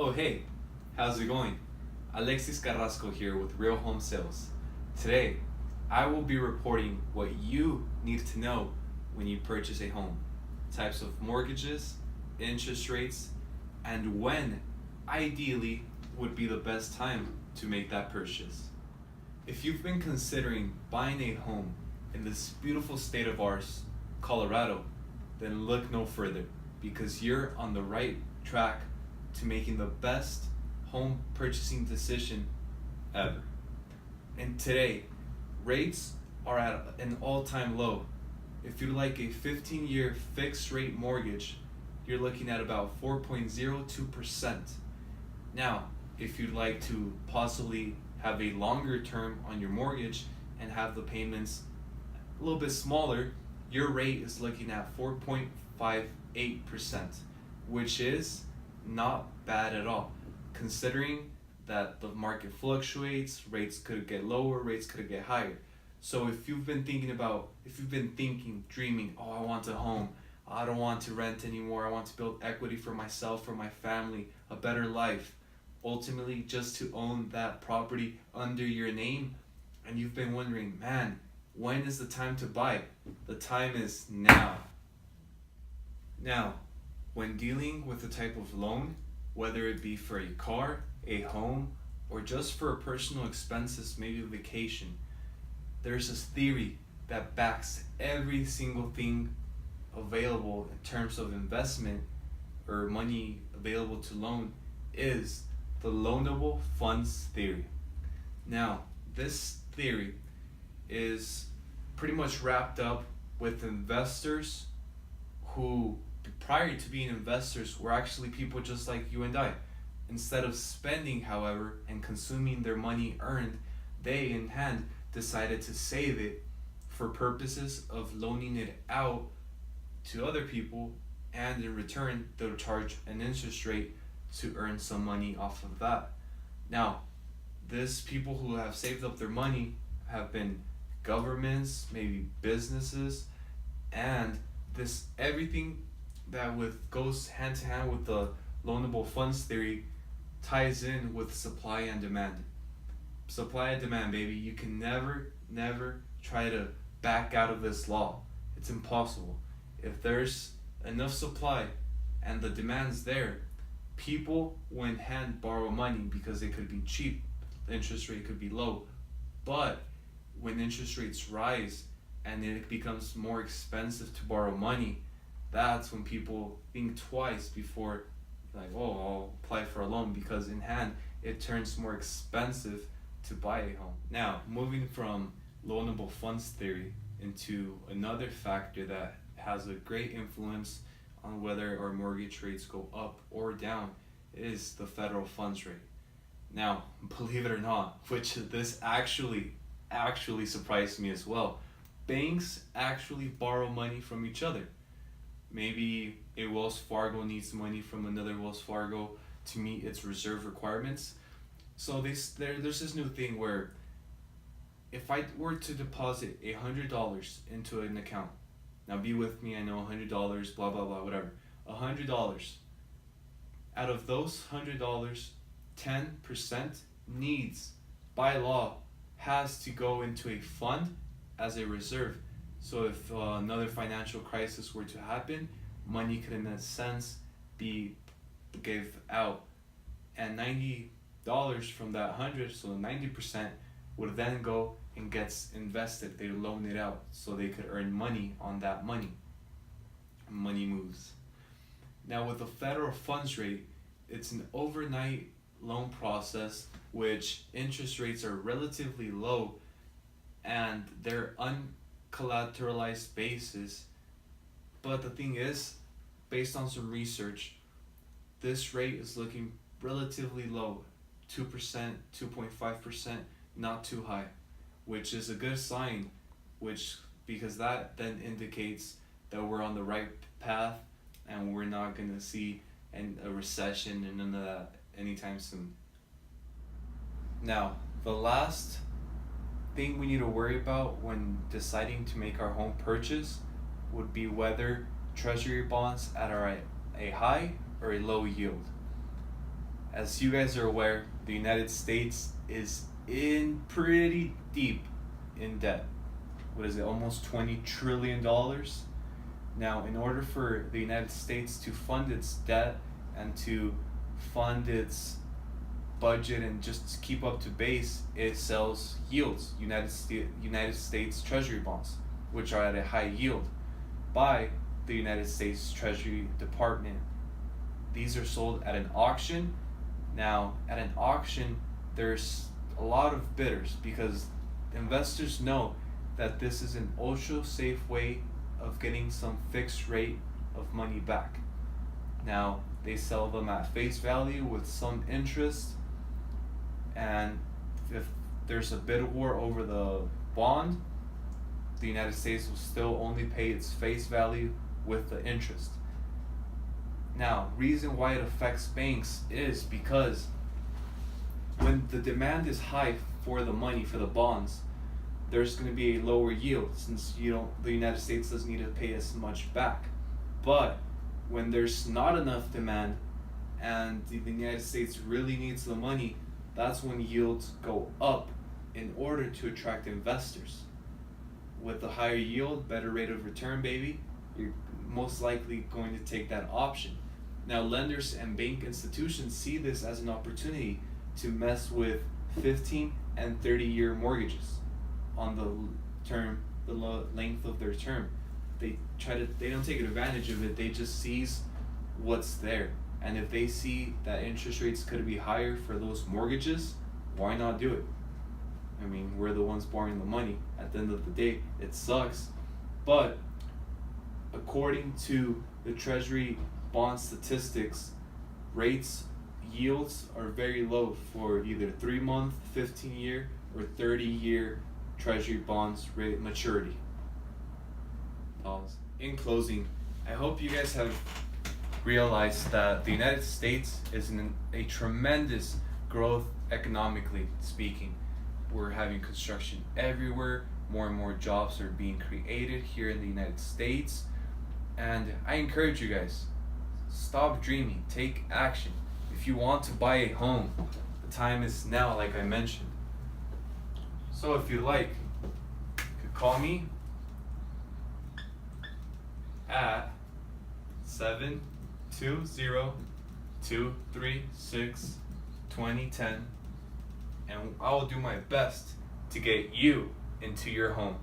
Oh, hey, how's it going? Alexis Carrasco here with Real Home Sales. Today, I will be reporting what you need to know when you purchase a home, types of mortgages, interest rates, and when, ideally, would be the best time to make that purchase. If you've been considering buying a home in this beautiful state of ours, Colorado, then look no further because you're on the right track to making the best home purchasing decision ever. And today, rates are at an all-time low. If you'd like a 15-year fixed rate mortgage, you're looking at about 4.02%. Now, if you'd like to possibly have a longer term on your mortgage and have the payments a little bit smaller, your rate is looking at 4.58%, which is not bad at all, considering that the market fluctuates, rates could get lower, rates could get higher. So if you've been thinking, dreaming, oh, I want a home, I don't want to rent anymore, I want to build equity for myself, for my family, a better life, ultimately just to own that property under your name, and you've been wondering, man, when is the time to buy? The time is now. Now, when dealing with a type of loan, whether it be for a car, a home, or just for personal expenses, maybe a vacation, there's this theory that backs every single thing available in terms of investment or money available to loan is the loanable funds theory. Now, this theory is pretty much wrapped up with investors who, prior to being investors, were actually people just like you and I. Instead of spending, however, and consuming their money earned, they in hand decided to save it for purposes of loaning it out to other people, and in return they'll charge an interest rate to earn some money off of that. Now, these people who have saved up their money have been governments, maybe businesses, and this everything that goes hand to hand with the loanable funds theory ties in with supply and demand. Supply and demand, baby. You can never try to back out of this law. It's impossible. If there's enough supply and the demand's there, people will in hand borrow money because it could be cheap, the interest rate could be low. But when interest rates rise and it becomes more expensive to borrow money, that's when people think twice before, like, oh, I'll apply for a loan, because in hand it turns more expensive to buy a home. Now, moving from loanable funds theory into another factor that has a great influence on whether our mortgage rates go up or down is the federal funds rate. Now, believe it or not, which this actually surprised me as well, banks actually borrow money from each other. Maybe a Wells Fargo needs money from another Wells Fargo to meet its reserve requirements. So there's this new thing where if I were to deposit $100 into an account, now be with me, I know $100, blah blah blah, whatever, $100. Out of those $100, 10% needs, by law, has to go into a fund as a reserve. So if another financial crisis were to happen, money could in a sense be give out, and $90 from that 100, so 90% would then go and gets invested. They loan it out so they could earn money on that money. Money moves. Now with the federal funds rate, it's an overnight loan process which interest rates are relatively low and they're uncollateralized basis. But the thing is, based on some research, this rate is looking relatively low, 2%, 2.5%, not too high, which is a good sign, because that then indicates that we're on the right path and we're not going to see a recession and none of that anytime soon. Now, the last thing we need to worry about when deciding to make our home purchase would be whether treasury bonds are at a high or a low yield. As you guys are aware, the United States is in pretty deep in debt. What is it, almost $20 trillion? Now, in order for the United States to fund its debt and to fund its budget and just keep up to base, it sells yields, United States Treasury bonds, which are at a high yield by the United States Treasury Department. These are sold at an auction. Now, at an auction, there's a lot of bidders because investors know that this is an ultra safe way of getting some fixed rate of money back. Now, they sell them at face value with some interest, and if there's a bid war over the bond, the United States will still only pay its face value with the interest. Now, reason why it affects banks is because when the demand is high for the money, for the bonds, there's going to be a lower yield since the United States doesn't need to pay as much back. But when there's not enough demand and the United States really needs the money, that's when yields go up in order to attract investors. With the higher yield, better rate of return, baby, you're most likely going to take that option. Now, lenders and bank institutions see this as an opportunity to mess with 15 and 30-year mortgages on the length of their term. They don't take advantage of it. They just seize what's there. And if they see that interest rates could be higher for those mortgages, why not do it? I mean, we're the ones borrowing the money. At the end of the day, it sucks. But according to the Treasury bond statistics, yields are very low for either 3-month, 15-year, or 30-year Treasury bonds rate maturity. Pause. In closing, I hope you guys have realized that the United States is in a tremendous growth economically speaking. We're having construction everywhere. More and more jobs are being created here in the United States. And I encourage you guys, stop dreaming, take action. If you want to buy a home, the time is now, like I mentioned. So if you like, you could call me at 720-236-2010, and I will do my best to get you into your home.